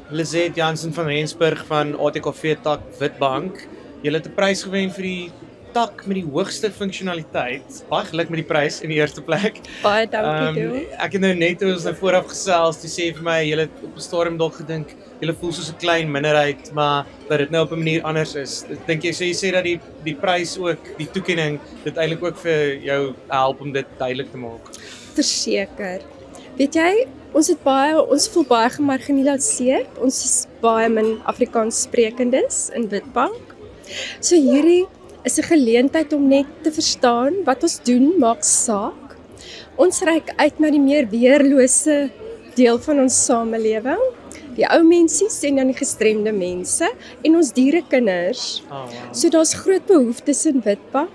Lizette Jansen van Rensburg van ATKV tak Witbank. Julle het 'n prys gewen vir die tak met die hoogste funksionaliteit. Baie geluk met die prys in die eerste plek. Baie dankie toe. Ek het nou net toe ons nou vooraf gesels, toe sê vir my julle het op 'n stadium dalk gedink julle voel soos 'n klein minderheid, maar dat dit nou op 'n manier anders is. Ek dink jy sê dat die prys ook, die toekenning, dit eintlik ook vir jou help om dit duidelik te maak. Verseker. Weet jy, ons voel baie gemarginaliseer. Ons is baie min Afrikaans sprekendes in Witbank. So hierdie is 'n geleentheid om net te verstaan wat ons doen maak saak. Ons reik uit na die meer weerlose deel van ons samelewing, die ou mensies en dan die gestremde mense en ons dierekinders. Oh, wow. So daar's groot behoeftes in Witbank.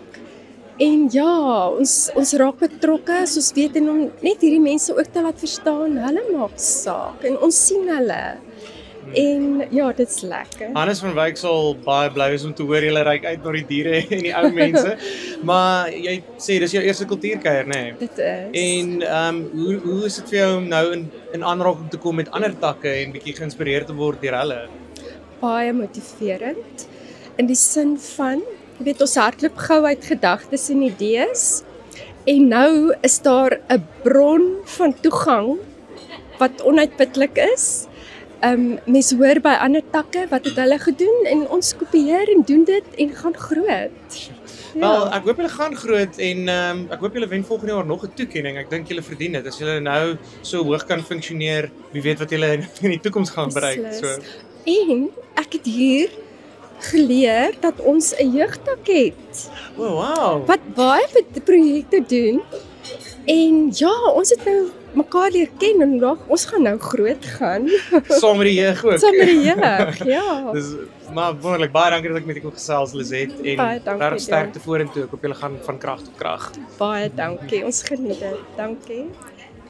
En ja, ons raak betrokke, soos weet en om net hierdie mense ook te laat verstaan, hulle maak saak en ons sien hulle. En ja, dit's lekker. Hannes van Wyk sal baie bly wees om te hoor julle reik uit na die diere en die ou mense. Maar jy sê dis jou eerste kultuurkuier, nê? Nee? Dit is. En hoe is dit vir jou om nou in aanraking te kom met ander takke en bietjie geïnspireerd te word deur hulle? Baie motiverend in die sin van, jy weet, ons hardloop gou uit gedagtes en idees en nou is daar 'n bron van toegang wat onuitputlik is. Mens hoor by ander takke wat het hulle gedoen en ons kopieer en doen dit en gaan groot. Wel, ek hoop julle gaan groot en ek hoop julle wen volgende jaar nog 'n toekenning. Ek dink julle verdien dit. As julle nou so hoog kan funksioneer, wie weet wat julle in die toekoms gaan bereik. So. En ek het hier geleer dat ons 'n jeugtak het. Oh, wow. Wat baie projekte doen. En ja, ons het nou mekaar leer ken en ons gaan nou groot gaan. Saam met die jeug ook. Saam met die jeug, ja. Dis maar wonderlik. Baie dankie dat ek met julle kon gesels, Lizette, en Baie dankie, regtig sterkte vorentoe. Ek hoop julle gaan van krag tot krag. Baie dankie. Ons geniet dit. Dankie.